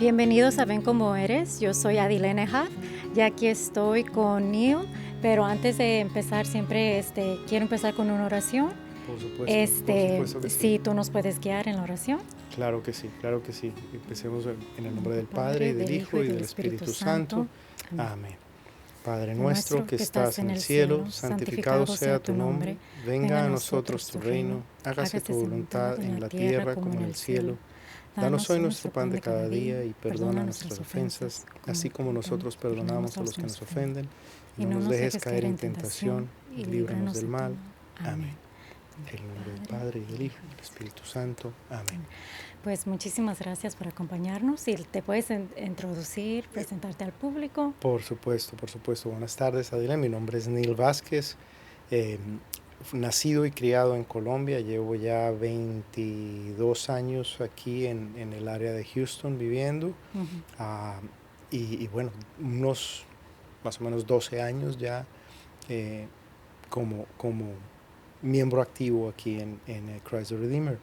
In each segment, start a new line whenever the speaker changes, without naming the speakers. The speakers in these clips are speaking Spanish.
Bienvenidos a Ven Como Eres, yo soy Adilene Huff y aquí estoy con Neil, pero antes de empezar siempre quiero empezar con una oración.
Por supuesto que sí.
Si tú nos puedes guiar en la oración.
Claro que sí, claro que sí. Empecemos en el nombre del Padre, del Hijo y del Espíritu Santo. Amén. Padre nuestro que estás en el cielo, santificado sea tu nombre. Venga a nosotros tu reino, hágase tu voluntad en la tierra como en el cielo. Danos hoy nuestro pan de cada día y perdona nuestras ofensas, así como nosotros perdonamos a los que nos ofenden. Y no nos dejes caer en tentación y líbranos del mal. Amén. En el nombre del Padre, y del Hijo, y del Espíritu Santo. Amén.
Pues muchísimas gracias por acompañarnos. Y te puedes introducir, presentarte al público.
Por supuesto. Buenas tardes, Adela. Mi nombre es Neil Vázquez. Nacido y criado en Colombia. Llevo ya 22 años aquí en el área de Houston viviendo. Y bueno, unos más o menos 12 años ya como miembro activo aquí en Christ the Redeemer.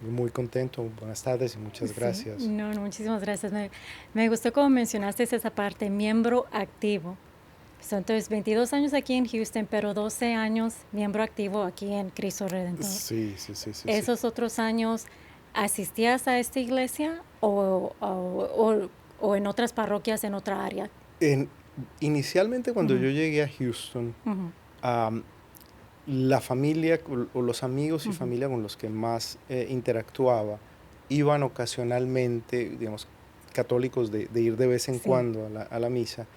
Muy contento, buenas tardes y muchas gracias.
No, muchísimas gracias. Me gustó cómo mencionaste esa parte, miembro activo. Entonces, 22 años aquí en Houston, pero 12 años miembro activo aquí en Cristo Redentor.
Sí.
¿Esos otros años asistías a esta iglesia o en otras parroquias en otra área?
Inicialmente cuando yo llegué a Houston, la familia o los amigos y familia con los que más interactuaba iban ocasionalmente, digamos, católicos de ir de vez en cuando a la misa,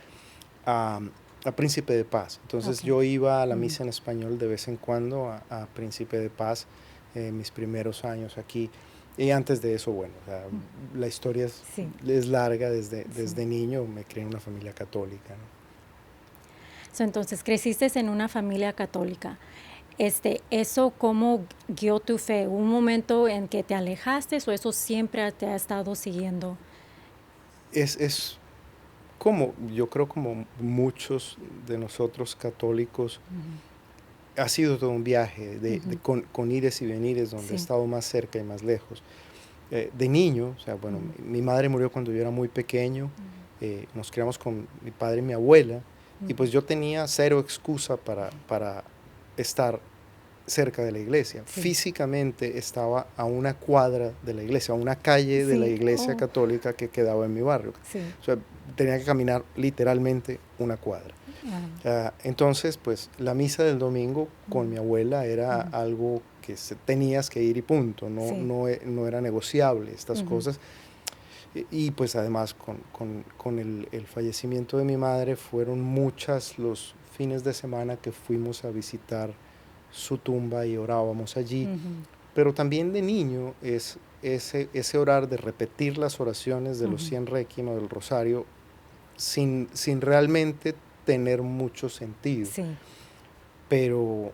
a Príncipe de Paz. Entonces yo iba a la misa en español de vez en cuando a Príncipe de Paz, mis primeros años aquí. Y antes de eso, bueno, la historia es larga. Desde niño me crié en una familia católica, ¿no?
Entonces, creciste en una familia católica. ¿Eso cómo guió tu fe? ¿Un momento en que te alejaste o eso siempre te ha estado siguiendo?
Es como, yo creo como muchos de nosotros católicos, ha sido todo un viaje con ires y venires, donde he estado más cerca y más lejos. De niño, o sea, bueno, mi madre murió cuando yo era muy pequeño, nos criamos con mi padre y mi abuela, y pues yo tenía cero excusa para estar cerca de la iglesia. Físicamente estaba a una cuadra de la iglesia, a una calle de la iglesia católica que quedaba en mi barrio. O sea, tenía que caminar literalmente una cuadra. Entonces, pues la misa del domingo con mi abuela era algo que tenías que ir y punto, no era negociable estas cosas. Y pues además con el fallecimiento de mi madre fueron muchas los fines de semana que fuimos a visitar su tumba y orábamos allí. Pero también de niño es ese orar de repetir las oraciones de los 100 requiem o del rosario sin realmente tener mucho sentido. Pero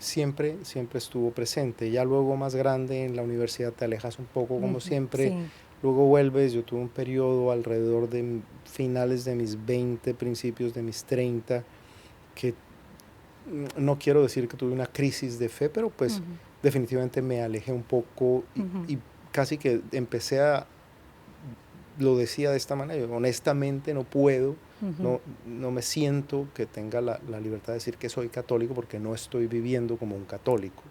siempre estuvo presente. Ya luego más grande en la universidad te alejas un poco como siempre. Luego vuelves. Yo tuve un periodo alrededor de finales de mis 20, principios de mis 30, que no quiero decir que tuve una crisis de fe, pero pues definitivamente me alejé un poco y casi que lo decía de esta manera: honestamente no puedo, no me siento que tenga la libertad de decir que soy católico porque no estoy viviendo como un católico.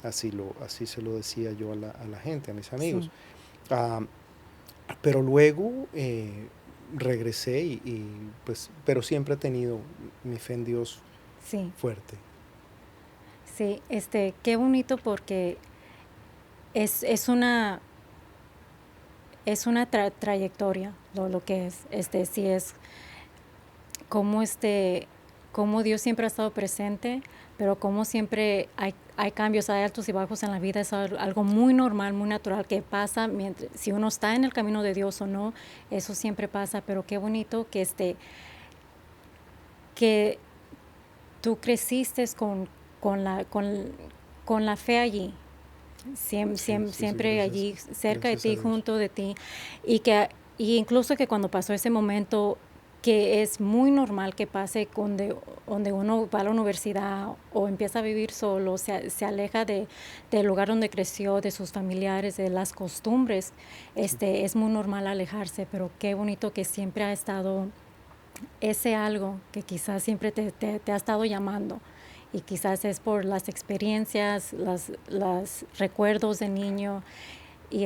Así se lo decía yo a la gente, a mis amigos. Pero luego regresé pues, pero siempre he tenido mi fe en Dios fuerte.
Sí, qué bonito, porque es una trayectoria lo que es, sí, es como Dios siempre ha estado presente, pero como siempre hay cambios, hay altos y bajos en la vida, es algo muy normal, muy natural que pasa mientras, si uno está en el camino de Dios o no, eso siempre pasa, pero qué bonito que tú creciste con la fe allí,
Sí, sí, sí,
siempre allí cerca de
gracias a
ti,
Dios.
junto de ti, y incluso que cuando pasó ese momento, que es muy normal que pase donde uno va a la universidad o empieza a vivir solo, se aleja del lugar donde creció, de sus familiares, de las costumbres,
Sí.
es muy normal alejarse, pero qué bonito que siempre ha estado ese algo que quizás siempre te ha estado llamando y quizás es por las experiencias, los recuerdos de niño y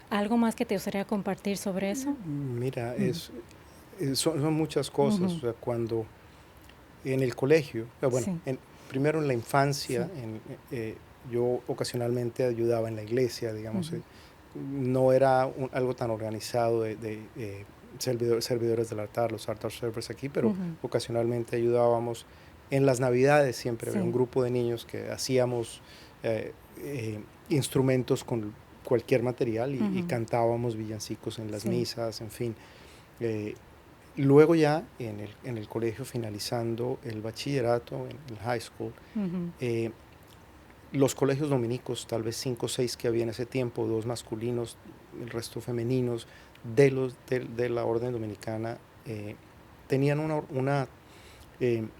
algo más que te gustaría compartir sobre eso.
Mira,
Mm.
son muchas cosas. O
Ujú.
sea, cuando en el colegio, bueno,
Sí,
primero en la infancia,
sí.
yo ocasionalmente ayudaba en la iglesia, digamos,
Ujú.
no era algo tan organizado de servidores del altar, los altar servers aquí, pero
Ujú.
ocasionalmente ayudábamos. En las navidades siempre había un
Sí.
grupo de niños que hacíamos instrumentos con cualquier material y
Ujú.
cantábamos villancicos en las
Sí.
misas, en fin. Eh, Luego ya en el colegio, finalizando el bachillerato, en el high school,
Ujú.
eh, los colegios dominicos, tal vez 5 o 6 que había en ese tiempo, 2 masculinos, el resto femeninos, de la orden dominicana, tenían una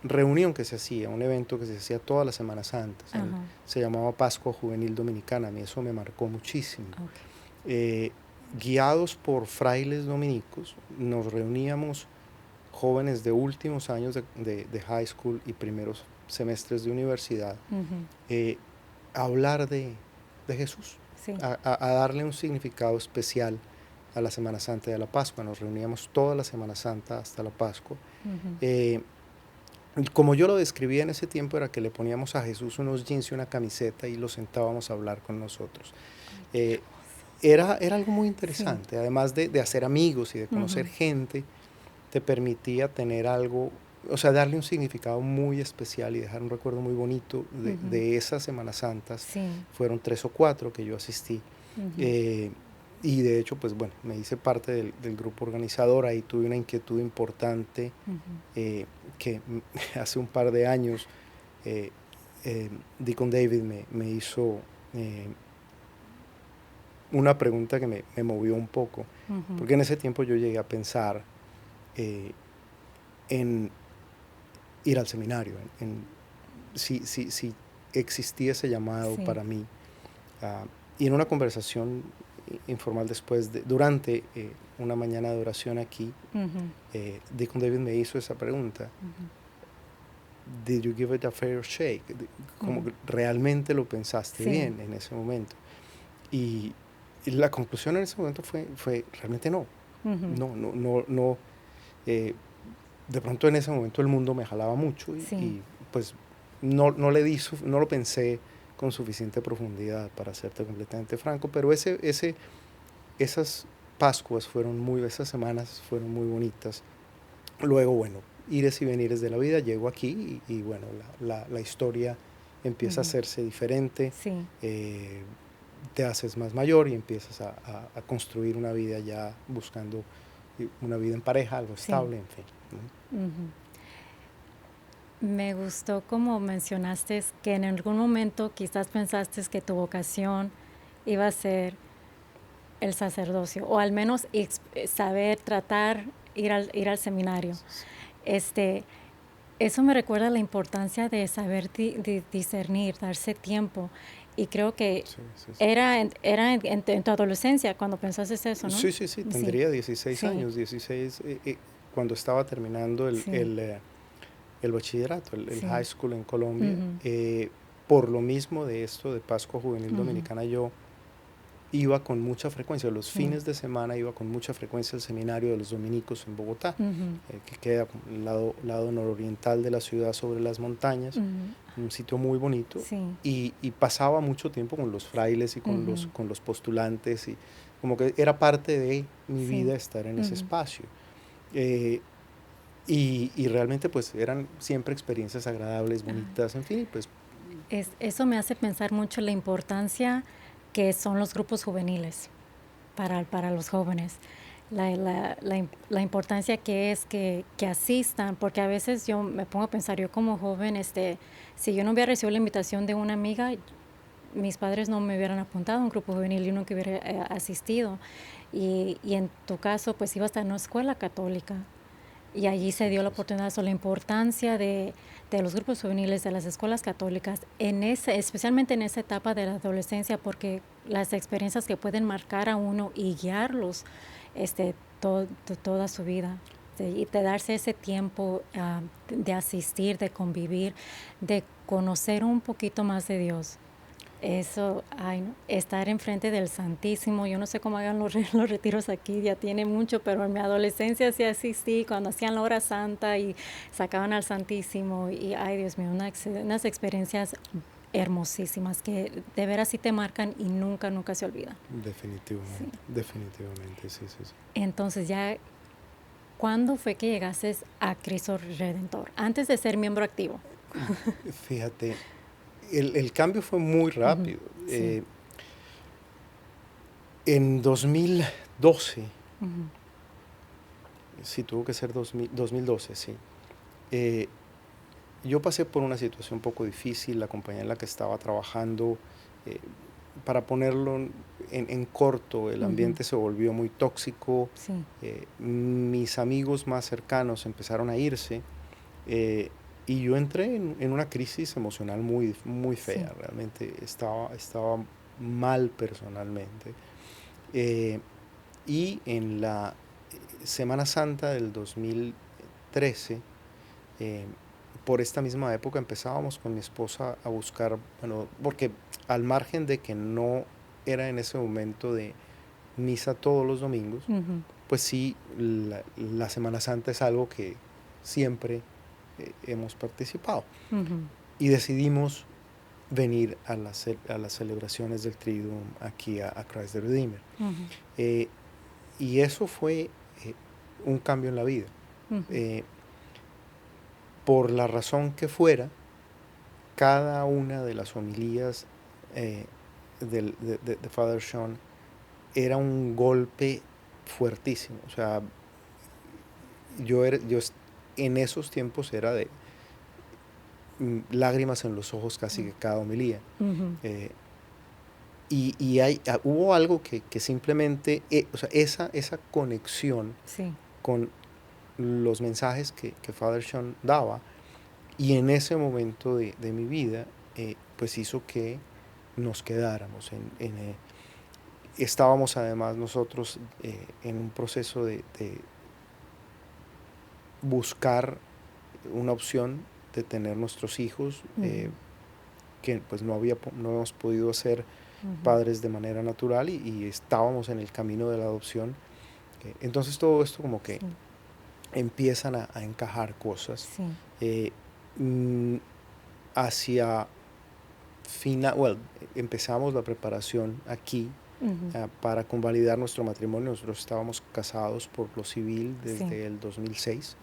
reunión que se hacía, un evento que se hacía todas las Semanas Santas.
Ajá.
Se llamaba Pascua Juvenil Dominicana. A mí eso me marcó muchísimo.
Ok.
Eh, Guiados por frailes dominicos, nos reuníamos jóvenes de últimos años de high school y primeros semestres de universidad,
Ujú.
eh, a hablar de Jesús,
Sí.
a darle un significado especial a la Semana Santa y a la Pascua. Nos reuníamos toda la Semana Santa hasta la Pascua.
Ujú.
Eh, Como yo lo describía en ese tiempo, era que le poníamos a Jesús unos jeans y una camiseta y lo sentábamos a hablar con nosotros.
Ay, qué
Eh,
hermoso.
era algo muy
Sí.
interesante, además de hacer amigos y de conocer
Ujú.
gente, te permitía tener algo, o sea, darle un significado muy especial y dejar un recuerdo muy bonito
Ujú.
de esas Semanas Santas.
Sí.
Fueron 3 o 4 que yo asistí.
Ujú.
eh, y de hecho, pues bueno, me hice parte del grupo organizador, ahí tuve una inquietud importante,
Ujú.
que hace un par de años, eh, Deacon David me hizo eh, una pregunta que me movió un poco,
Ujú.
porque en ese tiempo yo llegué a pensar eh, en ir al seminario, si existía ese llamado
Sí.
para mí. Ah, y en una conversación informal después, durante una mañana de oración aquí,
Ujú.
Deacon David me hizo esa pregunta:
Ujú.
¿Did you give it a fair shake? Como
Ujú.
que realmente lo pensaste
Sí.
bien en ese momento. Y, y la conclusión en ese momento fue realmente no.
Ujú.
No, no, no, no. eh, de pronto en ese momento el mundo me jalaba mucho
Sí.
y pues no lo pensé con suficiente profundidad, para serte completamente franco, pero esas Pascuas esas semanas fueron muy bonitas. Luego, bueno, ires y venires de la vida, llego aquí y bueno, la historia empieza a
Ujú.
hacerse diferente.
Sí.
eh, Te haces más mayor y empiezas a construir una vida ya buscando una vida en pareja, algo
Sí.
estable, en fin, ¿no?
Ujú. Me gustó como mencionaste que en algún momento quizás pensaste que tu vocación iba a ser el sacerdocio, o al menos saber tratar, ir al seminario. Este, Eso me recuerda la importancia de saber discernir, darse tiempo. Y creo que
Sí, sí, sí.
era en tu adolescencia cuando pensaste eso, ¿no?
Sí, sí, sí,
Sí,
tendría 16
sí,
años, 16, cuando estaba terminando
sí,
el bachillerato, el high
sí.
school en Colombia.
Ujú.
Por lo mismo de esto de Pascua Juvenil
Ujú.
Dominicana, yo iba con mucha frecuencia, los
Sí.
fines de semana iba con mucha frecuencia al seminario de los dominicos en Bogotá,
Ujú.
que queda al lado nororiental de la ciudad, sobre las montañas,
Ujú.
un sitio muy bonito,
Sí.
y pasaba mucho tiempo con los frailes y
Ujú.
con los postulantes, y como que era parte de mi
Sí.
vida estar en ese
Ujú.
espacio. Eh, Y realmente pues eran siempre experiencias agradables, bonitas, en fin, pues
Eso me hace pensar mucho la importancia que son los grupos juveniles para los jóvenes. La importancia que es que asistan, porque a veces yo me pongo a pensar, yo como joven, si yo no hubiera recibido la invitación de una amiga, mis padres no me hubieran apuntado a un grupo juvenil y nunca hubiera asistido. Y en tu caso, pues ibas a una escuela católica y allí se dio la oportunidad sobre la importancia de los grupos juveniles, de las escuelas católicas, especialmente en esa etapa de la adolescencia, porque las experiencias que pueden marcar a uno y guiarlos toda su vida. Y de darse ese tiempo de asistir, de convivir, de conocer un poquito más de Dios. Eso, ay, no, estar enfrente del Santísimo, yo no sé cómo hagan los retiros aquí, ya tiene mucho, pero en mi adolescencia sí asistí, cuando hacían la hora santa y sacaban al Santísimo, y ay, Dios mío, unas experiencias hermosísimas que de veras sí te marcan y nunca, nunca se olvidan.
definitivamente,
Sí.
definitivamente, sí, sí, sí.
Entonces ya, ¿cuándo fue que llegaste a Cristo Redentor? Antes de ser miembro activo.
Fíjate, el cambio fue muy rápido.
Sí.
En 2012,
Ujú.
sí, tuvo que ser 2012, sí. Yo pasé por una situación un poco difícil, la compañía en la que estaba trabajando, eh, para ponerlo en corto, el
Ujú.
ambiente se volvió muy tóxico,
Sí.
mis amigos más cercanos empezaron a irse, y yo entré en una crisis emocional muy, muy
Sí.
fea, realmente estaba mal personalmente. Eh, y en la Semana Santa del 2013, eh, por esta misma época empezábamos con mi esposa a buscar, bueno, porque al margen de que no era en ese momento de misa todos los domingos,
Ujú.
pues sí, la Semana Santa es algo que siempre hemos participado.
Ujú.
Y decidimos venir a las celebraciones del Triduum aquí a Christ the Redeemer.
Ujú.
Eh, y eso fue un cambio en la vida.
Ujú.
Eh, por la razón que fuera, cada una de las homilías eh, de Father Sean era un golpe fuertísimo. O sea, yo en esos tiempos era de lágrimas en los ojos casi que cada homilía.
Ujú.
Eh, hubo algo que simplemente, o sea, esa conexión
Sí.
con los mensajes que Father Sean daba, y en ese momento de mi vida, pues hizo que nos quedáramos estábamos además nosotros en un proceso de buscar una opción de tener nuestros hijos,
Ujú.
que pues no hemos podido ser
Ujú.
padres de manera natural, y estábamos en el camino de la adopción. Entonces todo esto como que
Sí.
empiezan a encajar cosas.
Sí.
Eh, mm, hacia bueno, empezamos la preparación aquí
Ujú.
para convalidar nuestro matrimonio. Nosotros estábamos casados por lo civil
Sí.
desde el 2006,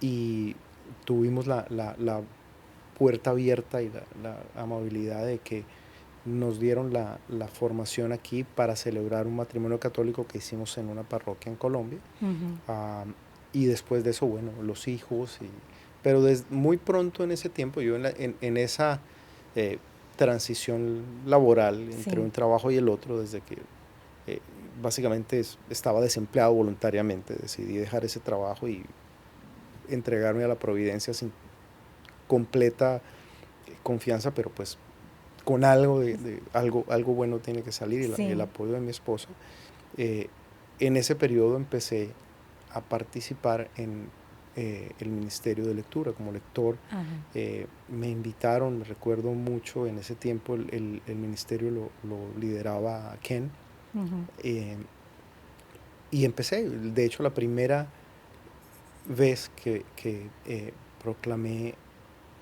y tuvimos la puerta abierta y la amabilidad de que nos dieron la formación aquí para celebrar un matrimonio católico que hicimos en una parroquia en Colombia.
Ujú.
Y después de eso, bueno, los hijos. Pero muy pronto en ese tiempo, yo en esa eh, transición laboral entre
Sí.
un trabajo y el otro, desde que eh, básicamente estaba desempleado voluntariamente, decidí dejar ese trabajo y entregarme a la providencia sin completa confianza, pero pues con algo algo bueno tiene que salir, y el
Sí.
apoyo de mi esposa. Eh, en ese periodo empecé a participar en el ministerio de lectura como lector.
Ajá.
Me invitaron, me recuerdo mucho, en ese tiempo el ministerio lo lideraba Ken,
Ujú.
eh, y empecé. De hecho, la primera vez que proclamé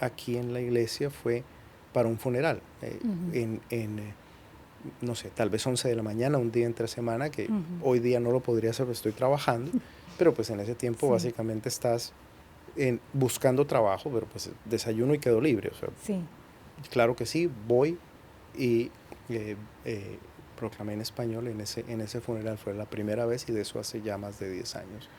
aquí en la iglesia fue para un funeral,
Ujú.
no sé, tal vez 11 de la mañana, un día entre semana, que
Ujú.
hoy día no lo podría hacer porque estoy trabajando, pero pues en ese tiempo
Sí.
básicamente estás buscando trabajo, pero pues desayuno y quedo libre. O sea,
Sí.
claro que sí, voy y eh, eh, proclamé en español en ese funeral. Fue la primera vez y de eso hace ya más de 10 años.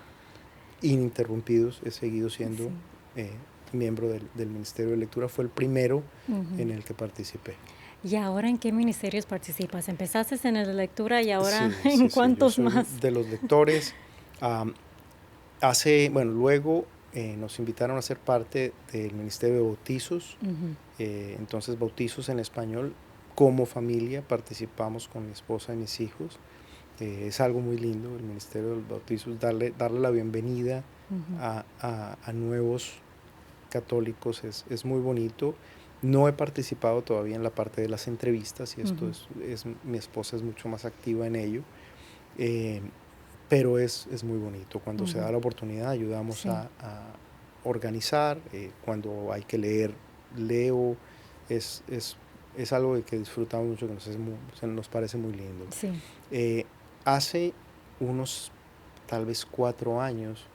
Ininterrumpidos, he seguido siendo
Sí.
eh, miembro del Ministerio de Lectura. Fue el primero
Ujú.
en el que participé.
¿Y ahora en qué ministerios participas? Empezaste en el de lectura y ahora
Sí,
¿en
sí, sí, yo
cuántos
soy
más?
de los lectores. Am, bueno, luego nos invitaron a ser parte del Ministerio de Bautizos.
Ujú.
Entonces, bautizos en español, como familia, participamos con mi esposa y mis hijos. Es algo muy lindo el Ministerio de los Bautizos, darle la bienvenida
Ujú.
a nuevos católicos es muy bonito. No he participado todavía en la parte de las entrevistas y esto
Ujú.
mi esposa es mucho más activa en ello, eh, pero es muy bonito. Cuando se
Ujú.
da la oportunidad ayudamos
Sí.
a organizar, cuando hay que leer, leo, es, es, es algo de que disfrutamos mucho, que nos parece muy lindo.
Sí.
Eh, Hace unos tal vez 4 años,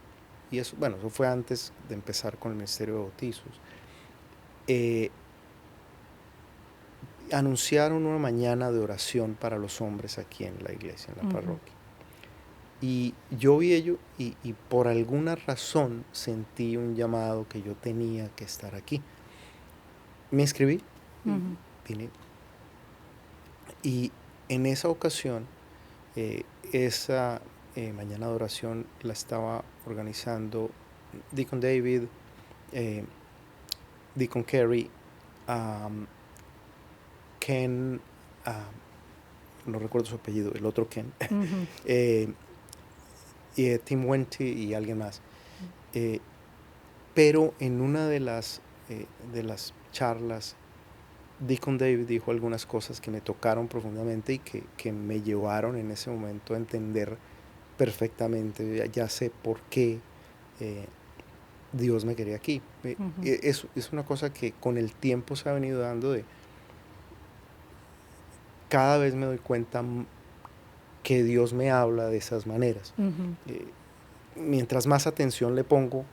y eso, bueno, eso fue antes de empezar con el Ministerio de Bautizos, eh, anunciaron una mañana de oración para los hombres aquí en la iglesia, en la
Ujú.
parroquia. Y yo vi ello y por alguna razón sentí un llamado que yo tenía que estar aquí. Me inscribí y
Ujú.
vine. Y en esa ocasión, esa mañana de oración la estaba organizando Deacon David, eh, Deacon Kerry, um, Ken, no recuerdo su apellido, el otro Ken,
Ujú.
eh, y Tim Wenty y alguien más. Eh, pero en una de las charlas, Deacon David dijo algunas cosas que me tocaron profundamente y que me llevaron en ese momento a entender perfectamente, ya sé por qué Dios me quería aquí.
Ujú.
Es una cosa que con el tiempo se ha venido dando de cada vez me doy cuenta que Dios me habla de esas maneras.
Ujú.
Mientras más atención le pongo,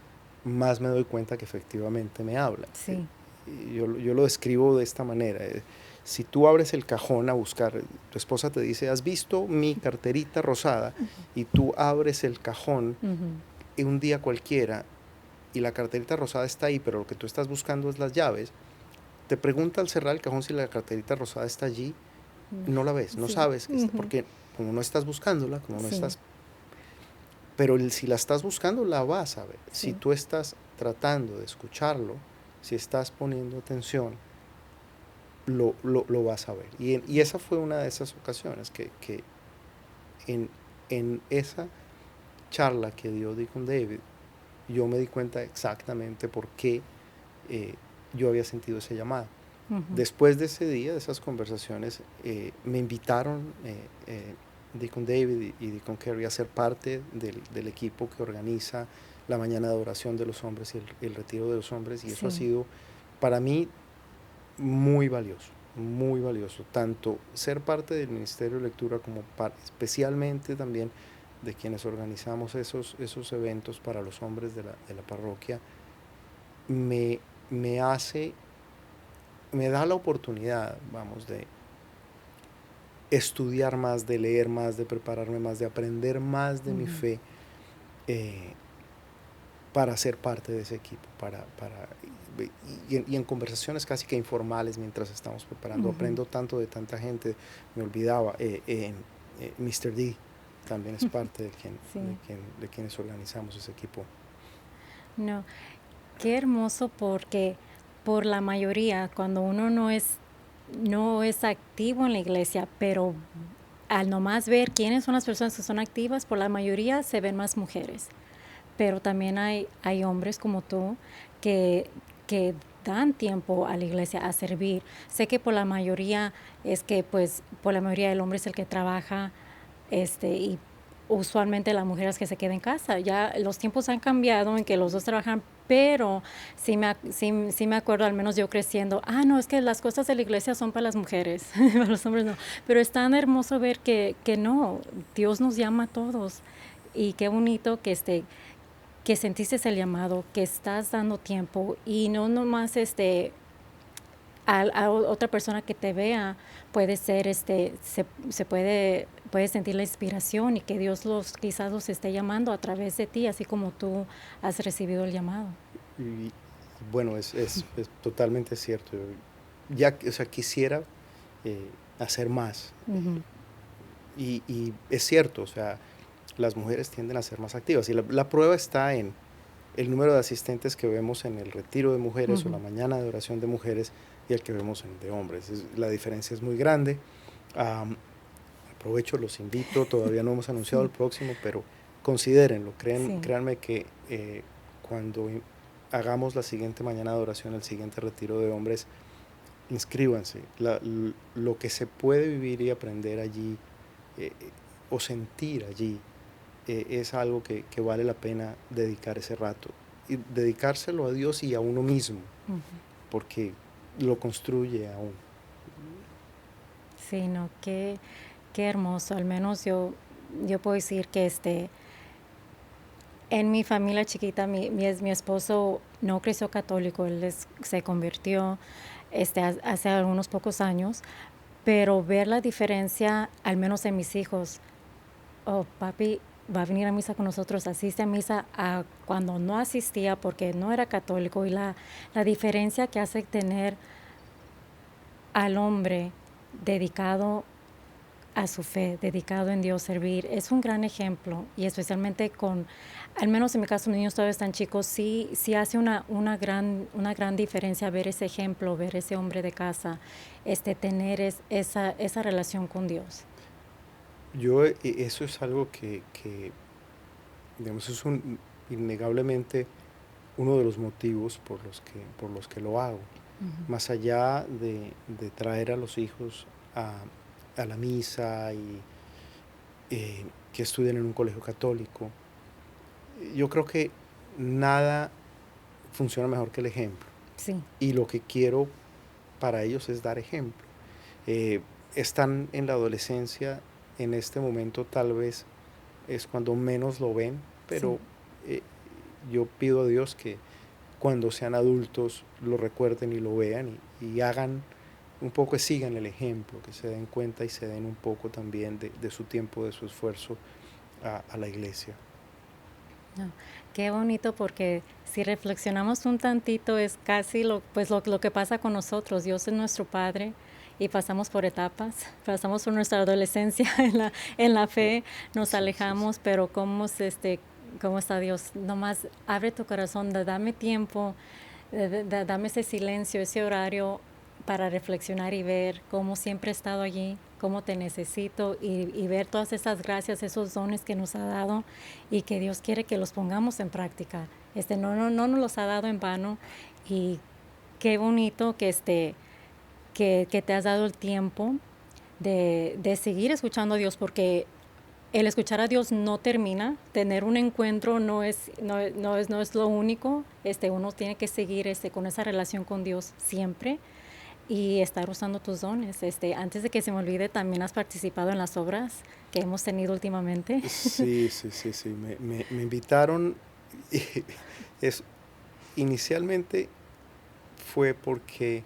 más me doy cuenta que efectivamente me habla.
Sí.
Yo lo describo de esta manera. Si tú abres el cajón a buscar, tu esposa te dice, ¿has visto mi carterita rosada? Y tú abres el cajón
Ujú.
en un día cualquiera y la carterita rosada está ahí, pero lo que tú estás buscando es las llaves, te pregunta al cerrar el cajón si la carterita rosada está allí, no la ves, no
Sí.
sabes que está,
Ujú.
porque como no estás buscándola, como no
Sí.
estás, pero si la estás buscando, la vas a ver. Si
Sí.
tú estás tratando de escucharlo, si estás poniendo atención, lo vas a ver. Y esa fue una de esas ocasiones que en, en esa charla que dio Deacon David, yo me di cuenta exactamente por qué yo había sentido ese llamado.
Ujú.
Después de ese día, de esas conversaciones, me invitaron Deacon David y Deacon Kerry a ser parte del equipo que organiza la mañana de oración de los hombres y el retiro de los hombres, y eso ha
Sí.
sido para mí muy valioso, tanto ser parte del Ministerio de Lectura como especialmente también de quienes organizamos esos eventos para los hombres de la parroquia, me, me hace, me da la oportunidad, vamos, de estudiar más, de leer más, de prepararme más, de aprender más de mi
Ujú.
fe, para ser parte de ese equipo, y en conversaciones casi que informales mientras estamos preparando.
Ujú.
Aprendo tanto de tanta gente, me olvidaba, Mr. D también es parte
Sí.
de quienes organizamos ese equipo.
No, qué hermoso porque por la mayoría, cuando uno no es activo en la iglesia, pero al nomás ver quiénes son las personas que son activas, por la mayoría se ven más mujeres. Pero también hay hombres como tú que dan tiempo a la iglesia a servir. Sé que por la mayoría es que, pues, por la mayoría el hombre es el que trabaja, y usualmente la mujer es que se queda en casa. Ya los tiempos han cambiado en que los dos trabajan, pero sí me acuerdo, al menos yo creciendo, no, es que las cosas de la iglesia son para las mujeres, para los hombres no. Pero es tan hermoso ver que no, Dios nos llama a todos. y qué bonito que sentiste el llamado, que estás dando tiempo y no nomás otra persona que te vea puede ser se puede sentir la inspiración y que Dios quizás los esté llamando a través de ti, así como tú has recibido el llamado.
Y bueno, es totalmente cierto. Ya, o sea, quisiera hacer más.
Ujú,
Y es cierto, o sea, las mujeres tienden a ser más activas. Y la prueba está en el número de asistentes que vemos en el retiro de mujeres o la
ujú.
mañana de oración de mujeres y el que vemos en de hombres. La diferencia es muy grande. Am, Aprovecho, los invito, todavía no hemos anunciado
Sí,
el próximo, pero considérenlo,
sí,
créanme que cuando hagamos la siguiente mañana de oración, el siguiente retiro de hombres, inscríbanse. Lo que se puede vivir y aprender allí o sentir allí es algo que vale la pena dedicar ese rato. Y dedicárselo a Dios y a uno mismo,
ujú.
porque lo construye a uno.
Sí, no, qué hermoso. Al menos yo puedo decir que en mi familia chiquita, mi esposo no creció católico, se convirtió hace algunos pocos años, pero ver la diferencia, al menos en mis hijos, oh, papi va a venir a misa con nosotros, asiste a misa cuando no asistía porque no era católico y la diferencia que hace tener al hombre dedicado a su fe, dedicado en Dios, servir, es un gran ejemplo y especialmente al menos en mi caso, los niños todavía están chicos, sí hace una gran diferencia ver ese ejemplo, ver ese hombre de casa, tener esa relación con Dios.
Eso es algo digamos, innegablemente uno de los motivos por los que lo hago.
Ujú,
Más allá de traer a los hijos a la misa y que estudien en un colegio católico, yo creo que nada funciona mejor que el ejemplo.
sí,
Y lo que quiero para ellos es dar ejemplo. Eh, Están en la adolescencia, en este momento tal vez es cuando menos lo ven,
sí.
pero eh, yo pido a Dios que cuando sean adultos lo recuerden y lo vean y hagan un poco, sigan el ejemplo, que se den cuenta y se den un poco también de su tiempo, de su esfuerzo a la iglesia.
No, qué bonito porque si reflexionamos un tantito es casi lo que pasa con nosotros. Dios es nuestro Padre y pasamos por etapas, pasamos por nuestra adolescencia en la
Eh,
fe, nos
Sí, sí, sí.
alejamos, pero cómo está Dios. Nomás abre tu corazón, dame tiempo, dame ese silencio, ese horario para reflexionar y ver cómo siempre he estado allí, cómo te necesito y ver todas esas gracias, esos dones que nos ha dado y que Dios quiere que los pongamos en práctica. No nos los ha dado en vano y qué bonito que te has dado el tiempo de seguir escuchando a Dios porque el escuchar a Dios no termina, tener un encuentro no es lo único, uno tiene que seguir con esa relación con Dios siempre y estar usando tus dones. Antes de que se me olvide, también has participado en las obras que hemos tenido últimamente.
Sí, sí, sí, sí. Me invitaron. y es, Inicialmente fue porque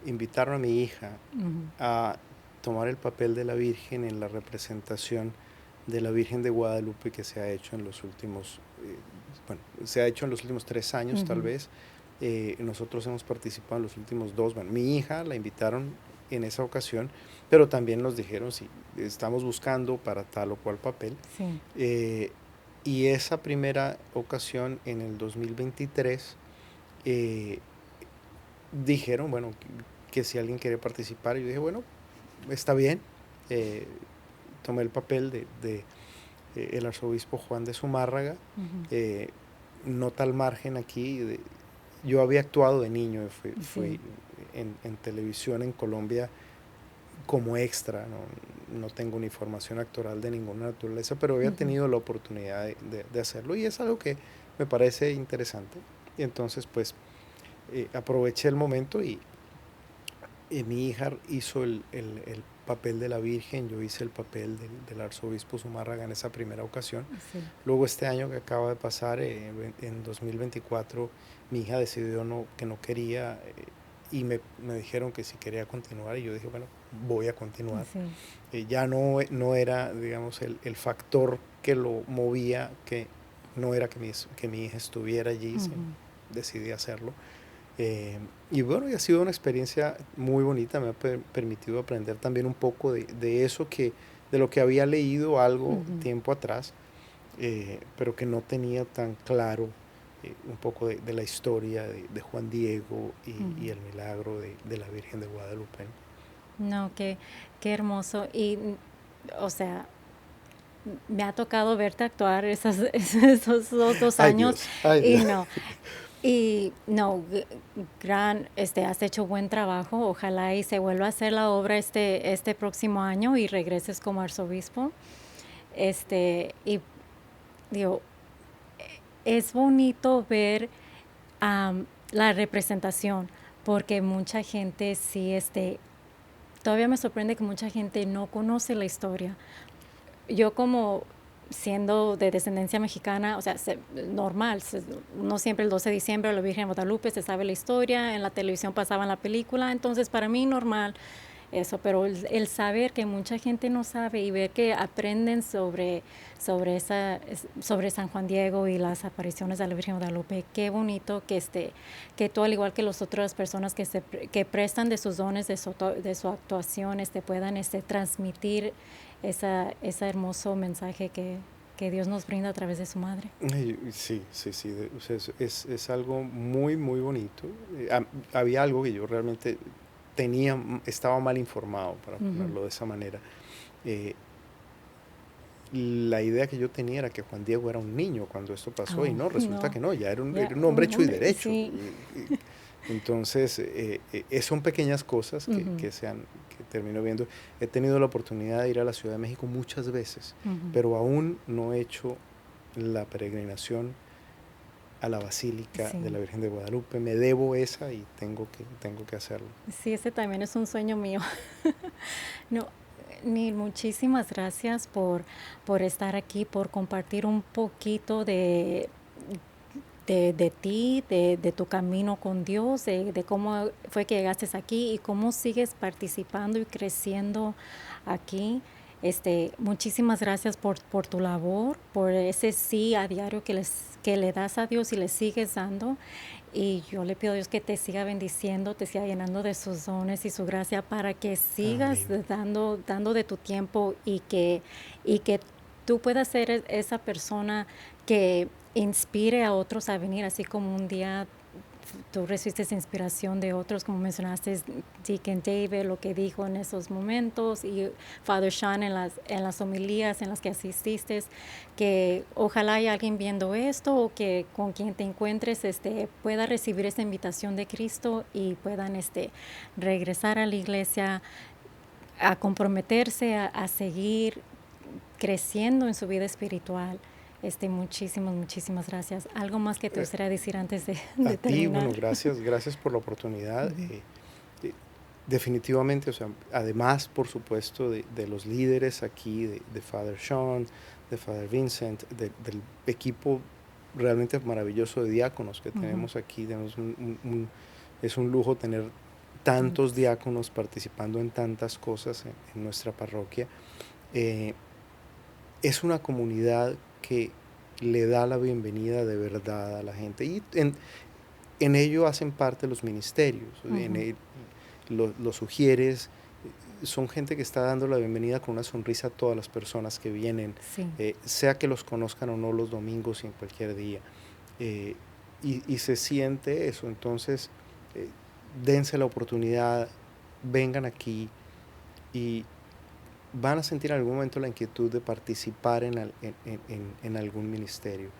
invitaron a mi hija
Ujú,
a tomar el papel de la Virgen en la representación de la Virgen de Guadalupe que se ha hecho en los últimos, bueno, se ha hecho en los últimos 3 años tal
ujú,
vez. Nosotros hemos participado en los últimos dos. Bueno, mi hija la invitaron en esa ocasión, pero también nos dijeron si estamos buscando para tal o cual papel.
sí,
Eh, y esa primera ocasión en el 2023 eh, dijeron, bueno, que si alguien quiere participar, y yo dije, bueno, está bien. Eh, Tomé el papel de el arzobispo Juan de Zumárraga.
ujú,
Eh, Nota al margen aquí, yo había actuado de niño,
sí,
fui en televisión en Colombia como extra, no tengo ni formación actoral de ninguna naturaleza, pero había
ujú,
tenido la oportunidad de hacerlo y es algo que me parece interesante. Y entonces pues aproveché el momento y mi hija hizo papel de la Virgen, yo hice el papel del arzobispo Zumárraga en esa primera ocasión.
Sí.
Luego este año que acaba de pasar, en 2024, mi hija decidió que no quería, y me dijeron que si quería continuar, y yo dije, bueno, voy a continuar.
Sí.
Ya no era, digamos, el factor que lo movía, que no era que mi hija estuviera allí, decidí hacerlo. Y bueno, y ha sido una experiencia muy bonita, me ha permitido aprender también un poco de eso de lo que había leído algo tiempo atrás, pero que no tenía tan claro, un poco de la historia de Juan Diego y el milagro de la Virgen de Guadalupe.
No, qué hermoso. Y, o sea, me ha tocado verte actuar esos dos
Ay
años
Dios, ay
y
Dios.
no, has hecho buen trabajo. Ojalá y se vuelva a hacer la obra este próximo año y regreses como arzobispo. Y digo, es bonito ver la representación, porque mucha gente sí, todavía me sorprende que mucha gente no conoce la historia. Yo como siendo de descendencia mexicana, o sea, normal, no siempre el 12 de diciembre la Virgen de Guadalupe se sabe la historia, en la televisión pasaban la película, entonces para mí normal eso, pero el saber que mucha gente no sabe y ver que aprenden sobre San Juan Diego y las apariciones de la Virgen de Guadalupe, qué bonito que tú, al igual que las otras personas que prestan de sus dones, de su actuación, puedan transmitir ese hermoso mensaje que Dios nos brinda a través de su madre.
Sí, sí, sí, o sea, es algo muy, muy bonito. Había algo que yo realmente estaba mal informado, para ponerlo de esa manera. La idea que yo tenía era que Juan Diego era un niño cuando esto pasó, y no, resulta que no, ya era un hombre hecho y derecho.
Sí.
Entonces, son pequeñas cosas que termino viendo. He tenido la oportunidad de ir a la Ciudad de México muchas veces, pero aún no he hecho la peregrinación a la Basílica de la Virgen de Guadalupe. Me debo esa y tengo que hacerlo.
Sí, ese también es un sueño mío. No, Neil, muchísimas gracias por estar aquí, por compartir un poquito de ti, de tu camino con Dios, de cómo fue que llegaste aquí y cómo sigues participando y creciendo aquí. Muchísimas gracias por tu labor, por ese sí a diario que le das a Dios y le sigues dando. Y yo le pido a Dios que te siga bendiciendo, te siga llenando de sus dones y su gracia para que sigas dando de tu tiempo y que tú puedas ser esa persona que inspire a otros a venir, así como un día tú recibiste inspiración de otros, como mencionaste, Deacon David, lo que dijo en esos momentos, y Father Sean en las homilías en las que asististe, que ojalá haya alguien viendo esto o que con quien te encuentres pueda recibir esta invitación de Cristo y puedan regresar a la iglesia, a comprometerse, a seguir creciendo en su vida espiritual. Muchísimas gracias. ¿Algo más que te gustaría decir antes de
A ti,
terminar?
bueno, gracias por la oportunidad. Definitivamente, o sea, además, por supuesto, de los líderes aquí, de Father Sean, de Father Vincent, del equipo realmente maravilloso de diáconos que tenemos aquí. Es un lujo tener tantos diáconos participando en tantas cosas en nuestra parroquia. Es una comunidad que le da la bienvenida de verdad a la gente, y en ello hacen parte los ministerios, los sugieres, son gente que está dando la bienvenida con una sonrisa a todas las personas que vienen, sea que los conozcan o no los domingos y en cualquier día, y se siente eso. Entonces, dense la oportunidad, vengan aquí y van a sentir en algún momento la inquietud de participar en algún ministerio.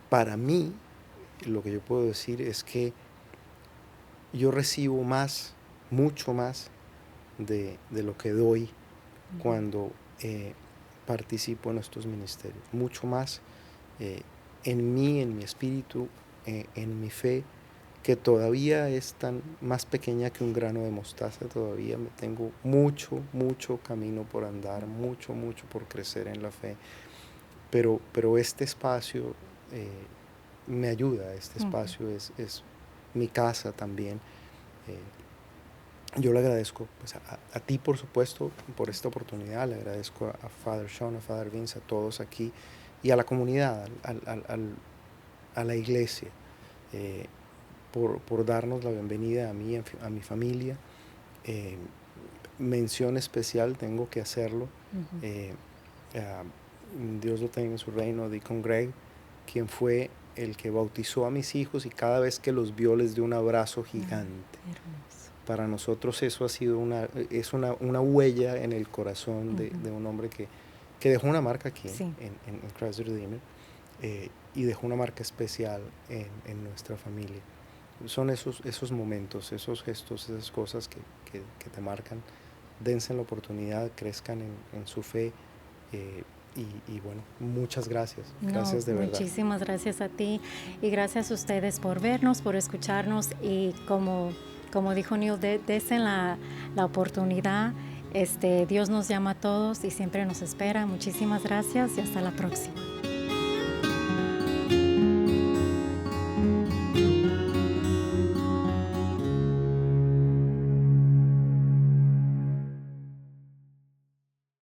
Para mí, lo que yo puedo decir es que yo recibo mucho más de lo que doy cuando participo en estos ministerios, mucho más en mi espíritu, en mi fe, que todavía es tan más pequeña que un grano de mostaza, todavía me tengo mucho, mucho camino por andar, mucho, mucho por crecer en la fe, pero este espacio me ayuda, este espacio es mi casa también. Yo le agradezco pues, a ti, por supuesto, por esta oportunidad, le agradezco a Father Sean, a Father Vince, a todos aquí y a la comunidad, a la iglesia, por darnos la bienvenida a mí, a mi familia. Mención especial, tengo que hacerlo. Dios lo tenga en su reino, Deacon Greg, quien fue el que bautizó a mis hijos y cada vez que los vio les dio un abrazo gigante. Para nosotros eso ha sido una huella en el corazón de un hombre que dejó una marca aquí en Christ the Redeemer, y dejó una marca especial en nuestra familia. Son esos momentos, esos gestos, esas cosas que te marcan. Dense la oportunidad, crezcan en su fe. Y bueno, muchas gracias. Gracias de verdad.
Muchísimas gracias a ti y gracias a ustedes por vernos, por escucharnos y como dijo Neil, desen la oportunidad. Dios nos llama a todos y siempre nos espera. Muchísimas gracias y hasta la próxima.